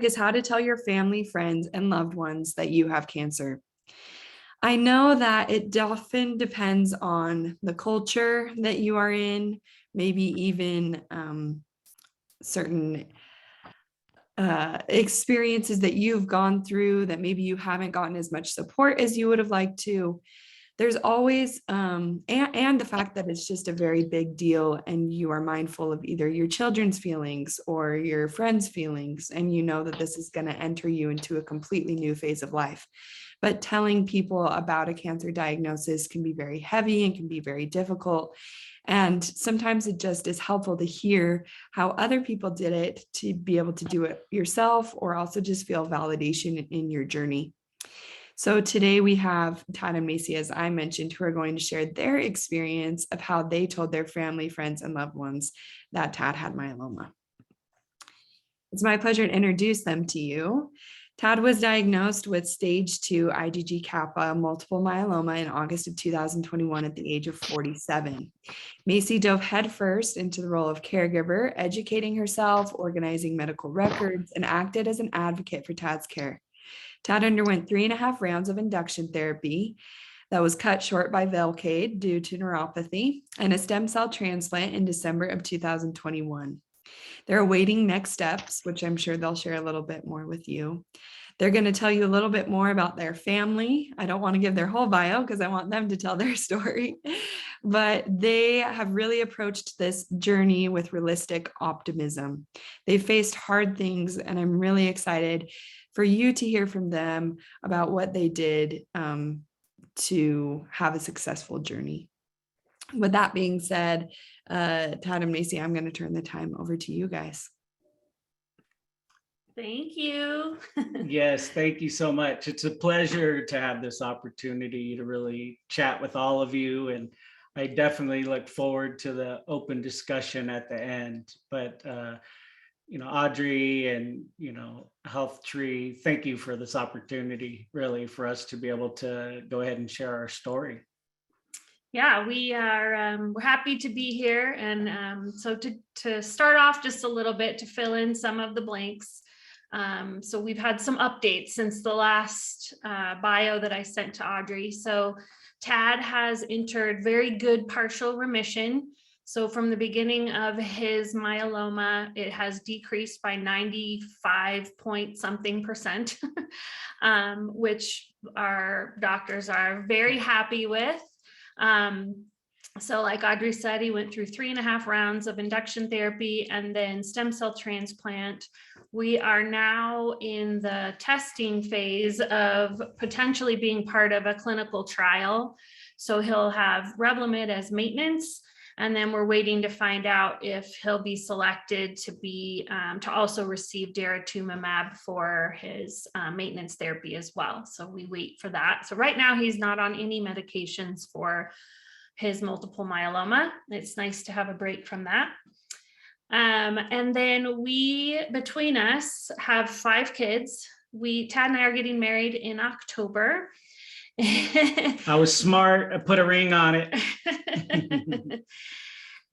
is how to tell your family, friends, and loved ones that you have cancer. I know that it often depends on the culture that you are in, maybe even certain experiences that you've gone through that maybe you haven't gotten as much support as you would have liked to. There's always and the fact that it's just a very big deal, and you are mindful of either your children's feelings or your friends' feelings, and you know that this is going to enter you into a completely new phase of life. But telling people about a cancer diagnosis can be very heavy and can be very difficult. And sometimes it just is helpful to hear how other people did it, to be able to do it yourself, or also just feel validation in your journey. So today we have Tad and Maci, as I mentioned, who are going to share their experience of how they told their family, friends, and loved ones that Tad had myeloma. It's my pleasure to introduce them to you. Tad was diagnosed with stage 2 IgG kappa multiple myeloma in August of 2021 at the age of 47. Maci dove headfirst into the role of caregiver, educating herself, organizing medical records, and acted as an advocate for Tad's care. Tad underwent 3.5 rounds of induction therapy that was cut short by Velcade due to neuropathy, and a stem cell transplant in December of 2021. They're awaiting next steps, which I'm sure they'll share a little bit more with you. They're going to tell you a little bit more about their family. I don't want to give their whole bio because I want them to tell their story, but they have really approached this journey with realistic optimism. They faced hard things, and I'm really excited for you to hear from them about what they did to have a successful journey. With that being said, Tad and Maci, I'm going to turn the time over to you guys. Thank you. Yes, thank you so much. It's a pleasure to have this opportunity to really chat with all of you. And I definitely look forward to the open discussion at the end. But, Audrey and, HealthTree, thank you for this opportunity, really, for us to be able to go ahead and share our story. Yeah, we're happy to be here. And so to start off just a little bit, to fill in some of the blanks. So we've had some updates since the last bio that I sent to Audrey. So Tad has entered very good partial remission. So from the beginning of his myeloma, it has decreased by 95 point something percent, which our doctors are very happy with. So like Audrey said, he went through 3.5 rounds of induction therapy and then stem cell transplant. We are now in the testing phase of potentially being part of a clinical trial. So he'll have Revlimid as maintenance, and then we're waiting to find out if he'll be selected to be to also receive daratumumab for his maintenance therapy as well. So we wait for that. So right now he's not on any medications for his multiple myeloma. It's nice to have a break from that. And then we, between us, have 5 kids. Tad and I are getting married in October. I was smart. I put a ring on it.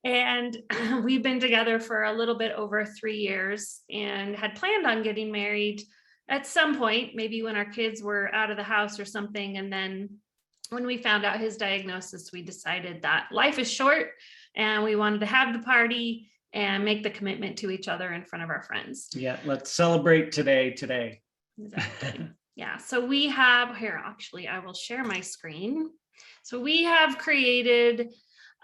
And we've been together for a little bit over 3 years and had planned on getting married at some point, maybe when our kids were out of the house or something. And then when we found out his diagnosis, we decided that life is short and we wanted to have the party and make the commitment to each other in front of our friends. Yeah, let's celebrate today. Exactly. Yeah, so we have here, actually, I will share my screen. So we have created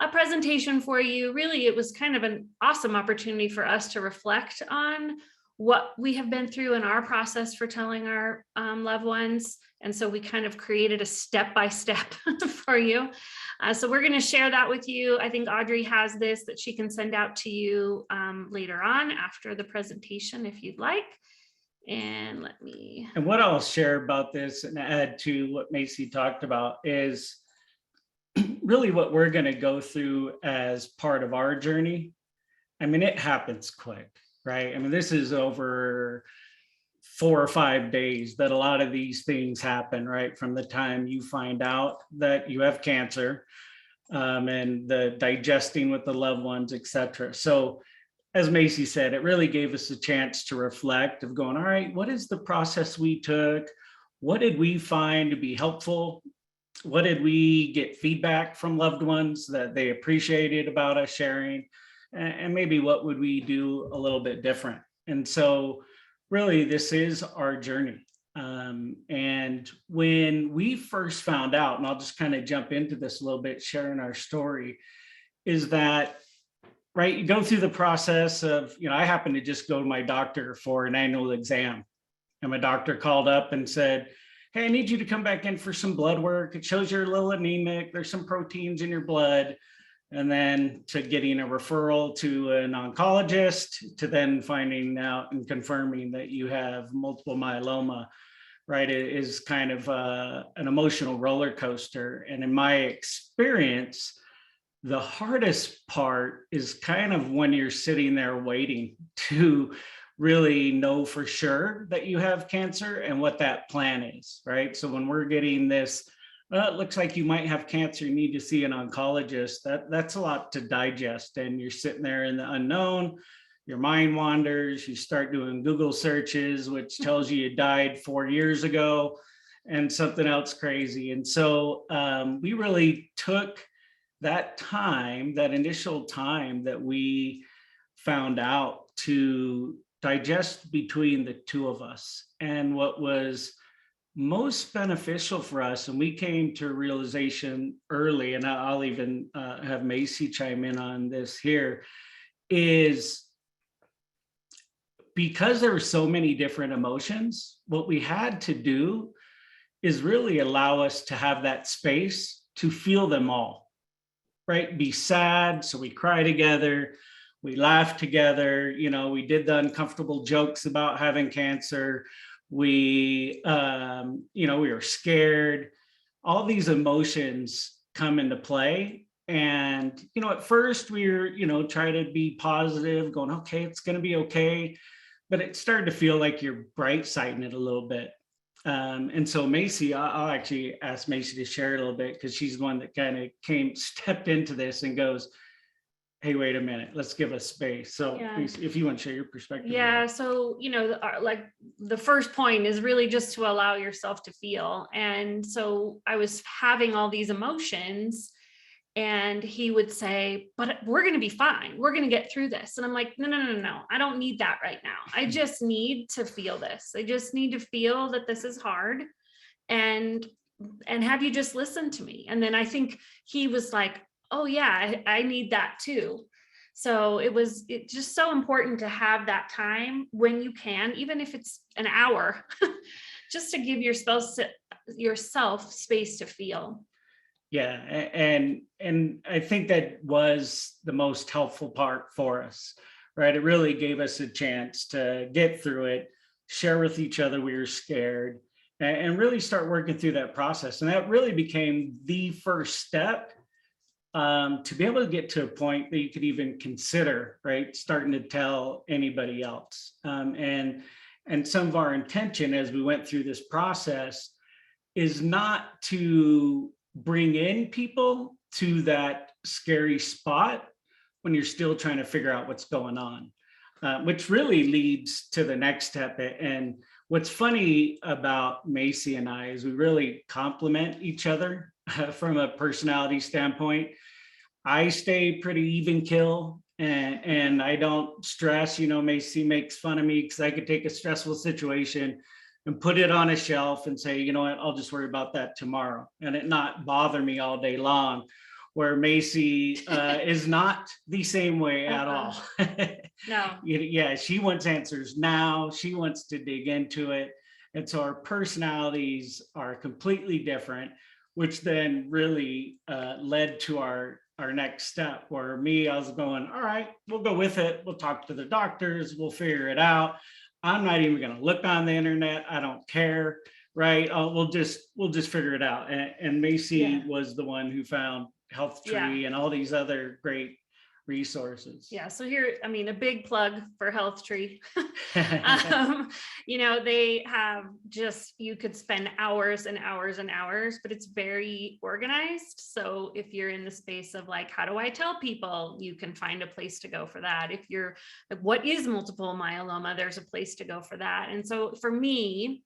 a presentation for you. Really, it was kind of an awesome opportunity for us to reflect on what we have been through in our process for telling our loved ones. And so we kind of created a step-by-step for you. So we're going to share that with you. I think Audrey has this that she can send out to you later on after the presentation if you'd like. And And what I'll share about this and add to what Maci talked about is really what we're going to go through as part of our journey. I mean, it happens quick, right? I mean, this is over 4 or 5 days that a lot of these things happen, right? From the time you find out that you have cancer and the digesting with the loved ones, et cetera. So as Maci said, it really gave us a chance to reflect of going, all right, what is the process we took? What did we find to be helpful? What did we get feedback from loved ones that they appreciated about us sharing? And maybe what would we do a little bit different? And so really this is our journey. And when we first found out, and I'll just kind of jump into this a little bit, sharing our story, is that, right, you go through the process of, I happened to just go to my doctor for an annual exam. And my doctor called up and said, hey, I need you to come back in for some blood work. It shows you're a little anemic. There's some proteins in your blood. And then to getting a referral to an oncologist, to then finding out and confirming that you have multiple myeloma, right? It is kind of an emotional roller coaster. And in my experience, the hardest part is kind of when you're sitting there waiting to really know for sure that you have cancer and what that plan is, right? So when we're getting this, it looks like you might have cancer, you need to see an oncologist, that's a lot to digest. And you're sitting there in the unknown, your mind wanders, you start doing Google searches, which tells you died 4 years ago and something else crazy. And so we really took that time, that initial time that we found out, to digest between the two of us. And what was most beneficial for us, and we came to a realization early, and I'll even have Maci chime in on this here, is because there were so many different emotions, what we had to do is really allow us to have that space to feel them all, right? Be sad, so we cry together, we laugh together, we did the uncomfortable jokes about having cancer, we were scared. All these emotions come into play. And, at first we were, try to be positive, going, okay, it's going to be okay. But it started to feel like you're bright siding it a little bit. And so Maci, I'll actually ask Maci to share it a little bit, because she's the one that kind of stepped into this and goes, hey, wait a minute, let's give us space. So if you want to share your perspective. Yeah. So, like the first point is really just to allow yourself to feel. And so I was having all these emotions, and he would say, but we're going to be fine. We're going to get through this. And I'm like, no. I don't need that right now. I just need to feel this. I just need to feel that this is hard. And have you just listen to me? And then I think he was like, oh yeah, I need that too. So it's just so important to have that time when you can, even if it's an hour, just to give yourself space to feel. Yeah. And I think that was the most helpful part for us, right? It really gave us a chance to get through it, share with each other we were scared, and really start working through that process. And that really became the first step to be able to get to a point that you could even consider, right, starting to tell anybody else. And some of our intention as we went through this process is not to bring in people to that scary spot when you're still trying to figure out what's going on, which really leads to the next step. And what's funny about Maci and I is we really complement each other from a personality standpoint. I stay pretty even kill, and I don't stress. Maci makes fun of me because I could take a stressful situation and put it on a shelf and say, you know what, I'll just worry about that tomorrow, and it not bother me all day long. Where Maci is not the same way at all. No. Yeah, she wants answers now. She wants to dig into it. And so our personalities are completely different, which then really led to our next step, where I was going, all right, we'll go with it. We'll talk to the doctors. We'll figure it out. I'm not even going to look on the internet. I don't care. Right. We'll just figure it out. And Maci was the one who found HealthTree and all these other great resources. Yeah, so here, I mean, a big plug for HealthTree. They have just, you could spend hours and hours and hours, but it's very organized. So if you're in the space of like, how do I tell people, you can find a place to go for that. If you're like, what is multiple myeloma, there's a place to go for that. And so for me,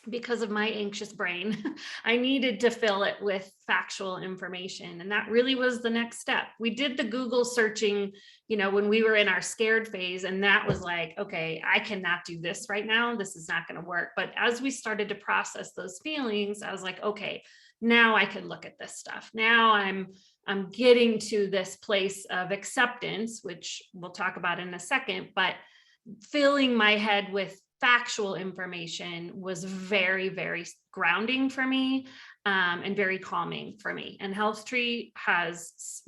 because of my anxious brain, I needed to fill it with factual information. And that really was the next step. We did the Google searching, when we were in our scared phase, and that was like, okay, I cannot do this right now. This is not going to work. But as we started to process those feelings, I was like, okay, now I can look at this stuff. Now I'm getting to this place of acceptance, which we'll talk about in a second, but filling my head with factual information was very, very grounding for me, and very calming for me. And HealthTree has,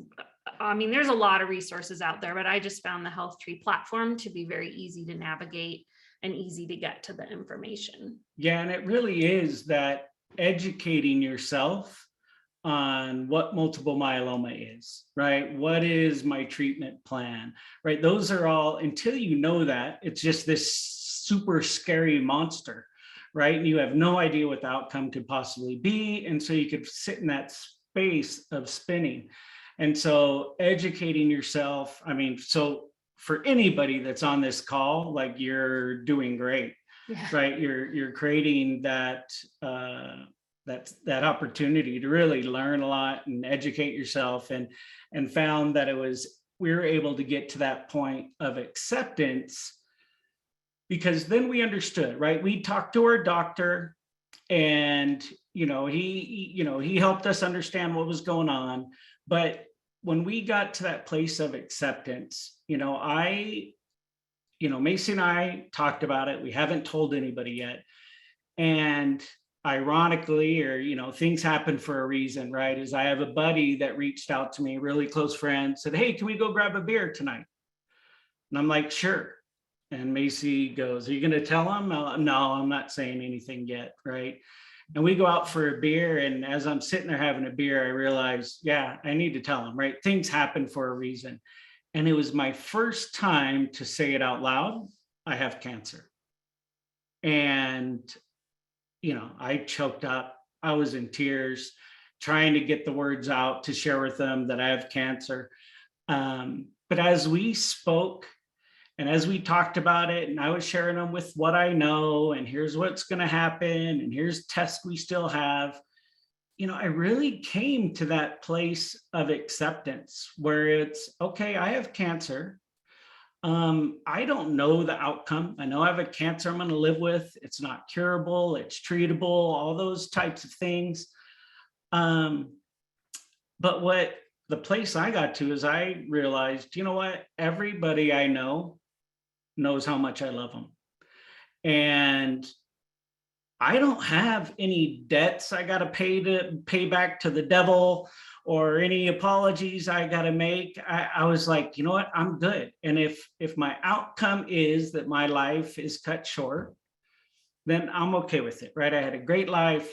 there's a lot of resources out there, but I just found the HealthTree platform to be very easy to navigate and easy to get to the information. Yeah, and it really is that educating yourself on what multiple myeloma is, right? What is my treatment plan, right? Those are all, until you know that, it's just this super scary monster, right? And you have no idea what the outcome could possibly be. And so you could sit in that space of spinning. And so educating yourself, so for anybody that's on this call, like, you're doing great, Yeah. right? You're creating that opportunity to really learn a lot and educate yourself, and found that we were able to get to that point of acceptance, because then we understood, right? We talked to our doctor, and he helped us understand what was going on. But when we got to that place of acceptance, Maci and I talked about it. We haven't told anybody yet. And ironically, or things happen for a reason, right? Is I have a buddy that reached out to me, really close friend, said, "Hey, can we go grab a beer tonight?" And I'm like, "Sure." And Maci goes, "Are you going to tell him?" No, I'm not saying anything yet, right? And we go out for a beer, and as I'm sitting there having a beer, I realized, yeah, I need to tell him, right? Things happen for a reason. And it was my first time to say it out loud: I have cancer. And I choked up. I was in tears, trying to get the words out to share with them that I have cancer. But as we spoke and as we talked about it, and I was sharing them with what I know, and here's what's going to happen, and here's tests we still have, I really came to that place of acceptance where it's, okay, I have cancer. I don't know the outcome. I know I have a cancer I'm going to live with. It's not curable, it's treatable, all those types of things. But what the place I got to is I realized, you know what? Everybody I know knows how much I love them. And I don't have any debts I got to pay back to the devil, or any apologies I got to make. I was like, you know what? I'm good. And if my outcome is that my life is cut short, then I'm okay with it, right? I had a great life.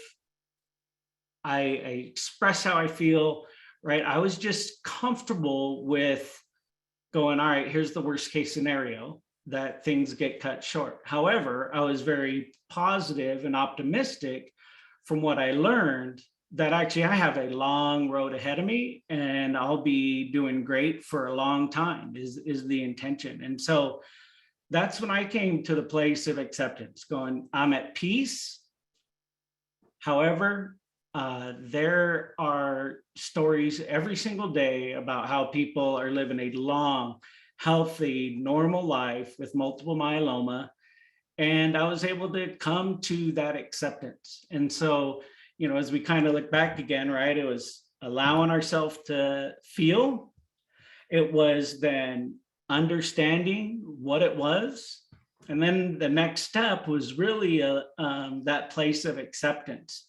I express how I feel, right? I was just comfortable with going, all right, here's the worst case scenario, that things get cut short. However, I was very positive and optimistic from what I learned, that actually I have a long road ahead of me, and I'll be doing great for a long time is the intention. And so that's when I came to the place of acceptance, going, I'm at peace. However, there are stories every single day about how people are living a long, healthy, normal life with multiple myeloma. And I was able to come to that acceptance. And so, as we kind of look back again, right, it was allowing ourselves to feel. It was then understanding what it was. And then the next step was really that place of acceptance.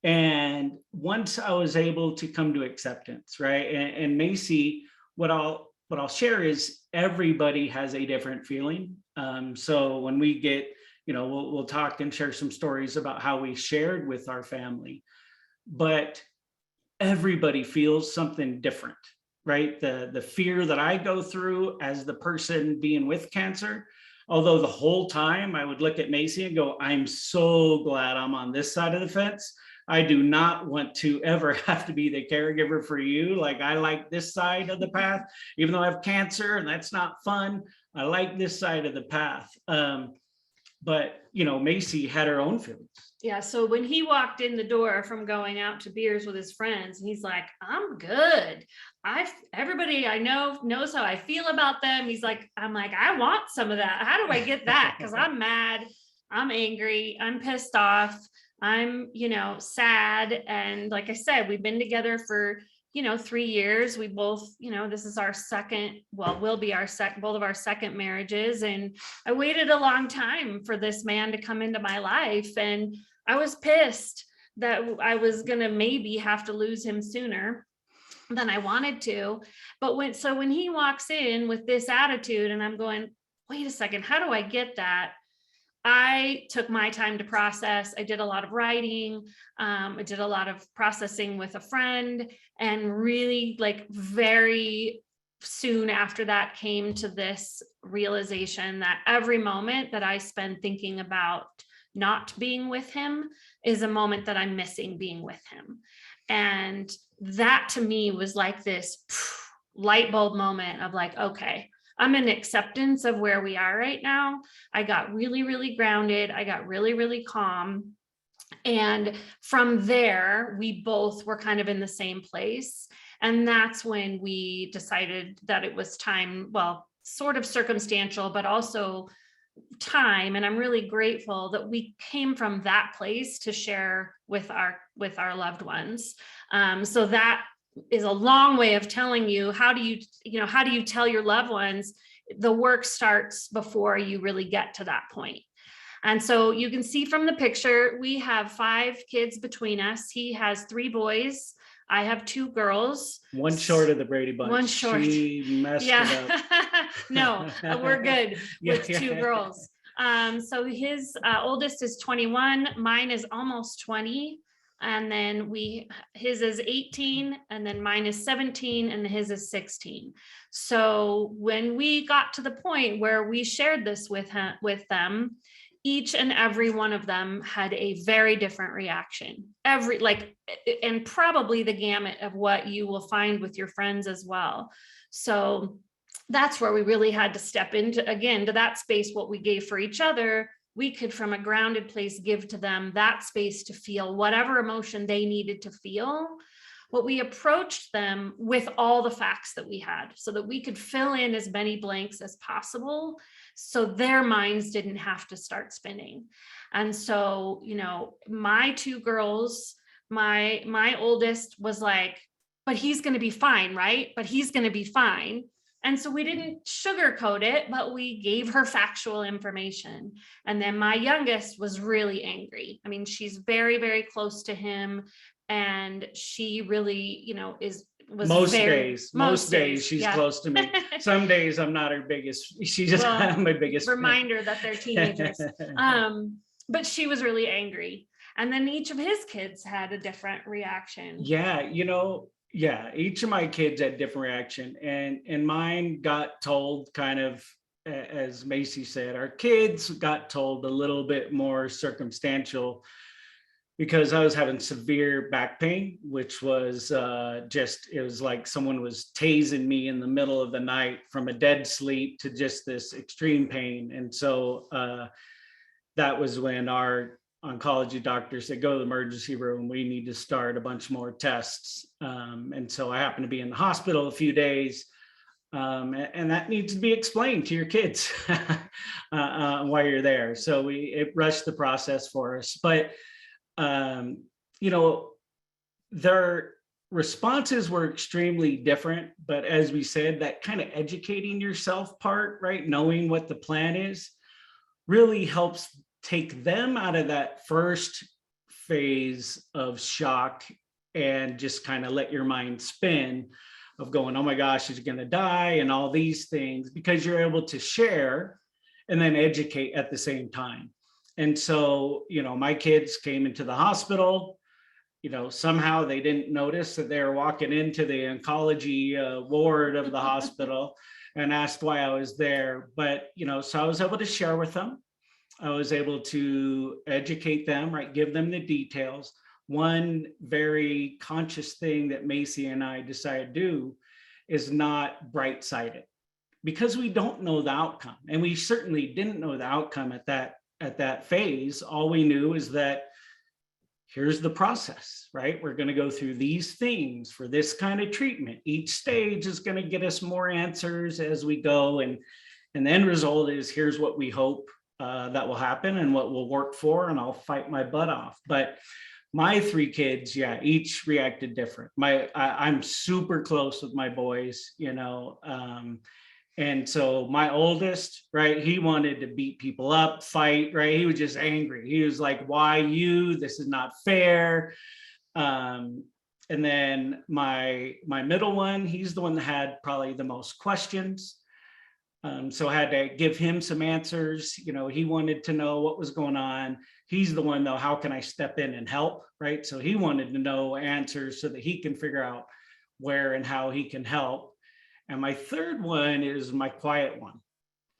And once I was able to come to acceptance, right, and Maci, what I'll share is everybody has a different feeling. So when we get, we'll talk and share some stories about how we shared with our family, but everybody feels something different. right? The fear that I go through as the person being with cancer. Although the whole time I would look at Maci and go, I'm so glad I'm on this side of the fence. I do not want to ever have to be the caregiver for you. Like, I like this side of the path, even though I have cancer and that's not fun. I like this side of the path. But Maci had her own feelings. Yeah. So when he walked in the door from going out to beers with his friends, he's like, I'm good. Everybody I know knows how I feel about them. He's like, I'm like, I want some of that. How do I get that? Because I'm mad, I'm angry, I'm pissed off, I'm, sad. And like I said, we've been together for 3 years. We both, this is our second, will be our both of our second marriages. And I waited a long time for this man to come into my life. And I was pissed that I was going to maybe have to lose him sooner than I wanted to. But when he walks in with this attitude and I'm going, wait a second, how do I get that? I took my time to process. I did a lot of writing. I did a lot of processing with a friend, and really, like, very soon after that came to this realization that every moment that I spend thinking about not being with him is a moment that I'm missing being with him. And that to me was like this light bulb moment of like, okay, I'm in acceptance of where we are right now. I got really, really grounded. I got really, really calm. And from there, we both were kind of in the same place. And that's when we decided that it was time, well, sort of circumstantial, but also time. And I'm really grateful that we came from that place to share with our loved ones. So that is a long way of telling you, how do you tell your loved ones? The work starts before you really get to that point. And so you can see from the picture, we have 5 kids between us. He has 3 boys. I have 2 girls. One short of the Brady Bunch. One short. She messed it up. No, we're good with 2 girls. So his oldest is 21. Mine is almost 20. And then his is 18, and then mine is 17, and his is 16. So when we got to the point where we shared this with them, each and every one of them had a very different reaction. And probably the gamut of what you will find with your friends as well. So that's where we really had to step into, again, to that space, what we gave for each other. We could, from a grounded place, give to them that space to feel whatever emotion they needed to feel. But we approached them with all the facts that we had so that we could fill in as many blanks as possible, so their minds didn't have to start spinning. And so, my 2 girls, my oldest was like, but he's going to be fine, right? But he's going to be fine. And so we didn't sugarcoat it, but we gave her factual information. And then my youngest was really angry. I mean, she's very, very close to him. And she really, most days she's close to me. Some days I'm not her biggest. She's just my biggest reminder that they're teenagers. But she was really angry. And then each of his kids had a different reaction. Yeah, each of my kids had different reaction, and mine got told kind of, as Maci said, our kids got told a little bit more circumstantial, because I was having severe back pain, which was it was like someone was tasing me in the middle of the night, from a dead sleep to just this extreme pain. And so that was when our oncology doctor said, go to the emergency room, we need to start a bunch more tests. And so I happened to be in the hospital a few days, and that needs to be explained to your kids while you're there. So it rushed the process for us. But their responses were extremely different. But as we said, that kind of educating yourself part, right, knowing what the plan is, really helps take them out of that first phase of shock and just kind of let your mind spin of going, oh my gosh, she's going to die and all these things, because you're able to share and then educate at the same time. And so, my kids came into the hospital. somehow they didn't notice that they were walking into the oncology ward of the hospital and asked why I was there. But, so I was able to share with them. I was able to educate them, right? Give them the details. One very conscious thing that Maci and I decided to do is not bright-sided, because we don't know the outcome. And we certainly didn't know the outcome at that phase. All we knew is that here's the process, right? We're going to go through these things for this kind of treatment. Each stage is going to get us more answers as we go. And the end result is here's what we hope that will happen and what we'll work for, and I'll fight my butt off. But my 3 kids, yeah, each reacted different. I'm super close with my boys, and so my oldest, right, he wanted to beat people up, fight, right? He was just angry. He was like, why you? This is not fair. And then my middle one, he's the one that had probably the most questions. So I had to give him some answers. He wanted to know what was going on. He's the one though, how can I step in and help, right? So he wanted to know answers so that he can figure out where and how he can help. And my third one is my quiet one.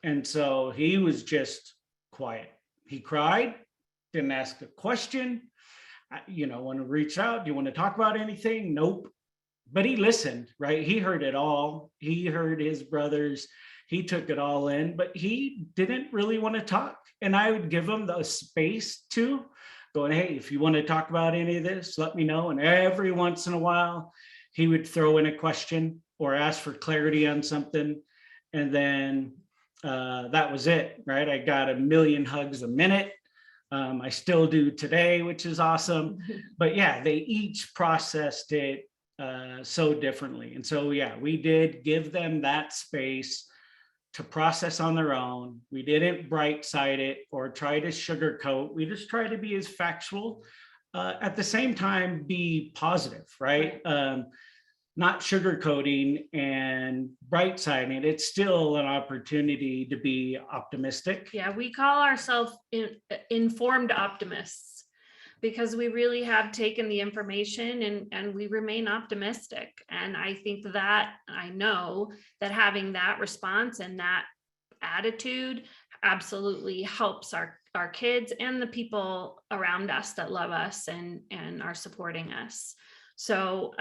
And so he was just quiet. He cried, didn't ask a question. Want to reach out? Do you want to talk about anything? Nope. But he listened, right? He heard it all. He heard his brothers. He took it all in, but he didn't really want to talk. And I would give him the space to going, hey, if you want to talk about any of this, let me know. And every once in a while, he would throw in a question or ask for clarity on something. And then that was it, right? I got 1 million hugs a minute. I still do today, which is awesome. But yeah, they each processed it so differently. And so, yeah, we did give them that space to process on their own. We didn't bright side it or try to sugarcoat. We just try to be as factual, at the same time, be positive, right? Not sugarcoating and bright siding. It's still an opportunity to be optimistic. Yeah, we call ourselves informed optimists, because we really have taken the information and we remain optimistic. And I think that I know that having that response and that attitude absolutely helps our kids and the people around us that love us and are supporting us. So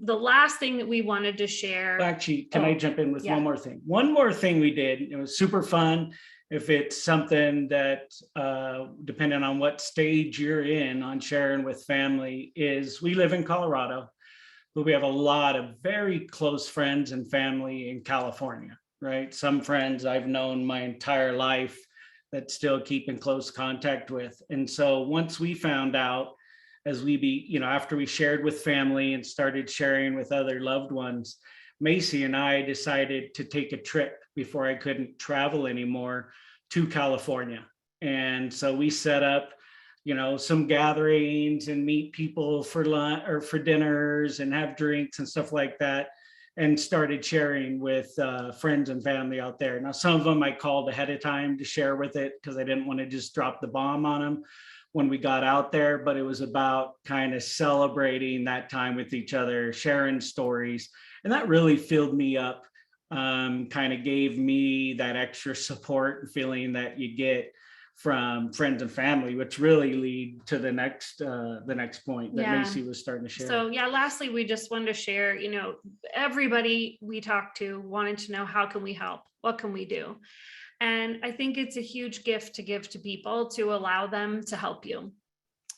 the last thing that we wanted to share. Actually, can I jump in with yeah. one more thing? One more thing we did, it was super fun. If it's something that, depending on what stage you're in on sharing with family, is we live in Colorado, but we have a lot of very close friends and family in California, right? Some friends I've known my entire life that still keep in close contact with. And so once we found out, after we shared with family and started sharing with other loved ones, Maci and I decided to take a trip before I couldn't travel anymore to California. And so we set up, some gatherings and meet people for lunch or for dinners and have drinks and stuff like that, and started sharing with friends and family out there. Now, some of them I called ahead of time to share with it because I didn't want to just drop the bomb on them when we got out there, but it was about kind of celebrating that time with each other, sharing stories. And that really filled me up, kind of gave me that extra support and feeling that you get from friends and family, which really lead to the next point that Maci was starting to share. So yeah, lastly, we just wanted to share, everybody we talked to wanted to know, how can we help? What can we do? And I think it's a huge gift to give to people to allow them to help you.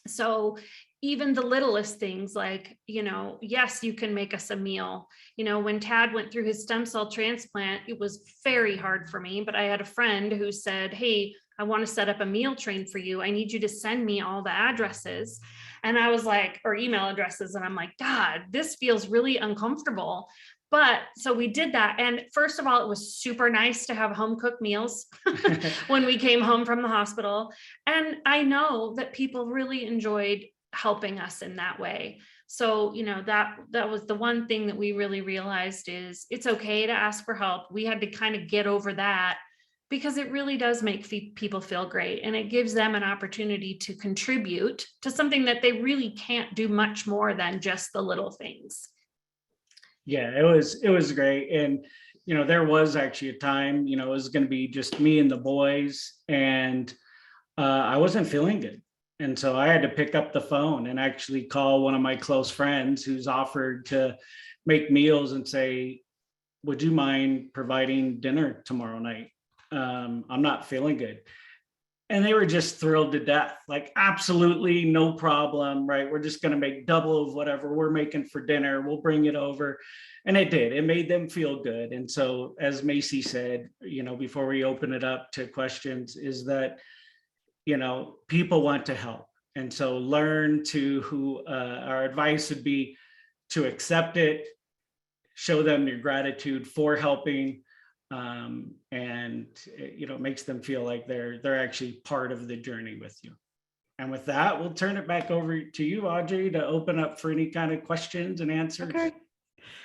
So even the littlest things like, yes, you can make us a meal. When Tad went through his stem cell transplant, it was very hard for me, but I had a friend who said, hey, I want to set up a meal train for you. I need you to send me all the addresses. And I was like, or email addresses. And I'm like, God, this feels really uncomfortable. But so we did that. And first of all, it was super nice to have home cooked meals when we came home from the hospital. And I know that people really enjoyed helping us in that way. So, that was the one thing that we really realized is it's okay to ask for help. We had to kind of get over that because it really does make people feel great, and it gives them an opportunity to contribute to something that they really can't do much more than just the little things. Yeah, it was great. And, there was actually a time, it was going to be just me and the boys, and I wasn't feeling good. And so I had to pick up the phone and actually call one of my close friends who's offered to make meals and say, would you mind providing dinner tomorrow night? I'm not feeling good. And they were just thrilled to death, like, absolutely no problem, right? We're just going to make double of whatever we're making for dinner. We'll bring it over. And it did. It made them feel good. And so, as Maci said, before we open it up to questions, is that, people want to help. And so our advice would be to accept it, show them your gratitude for helping, and it makes them feel like they're actually part of the journey with you. And with that, we'll turn it back over to you, Audrey, to open up for any kind of questions and answers. Okay.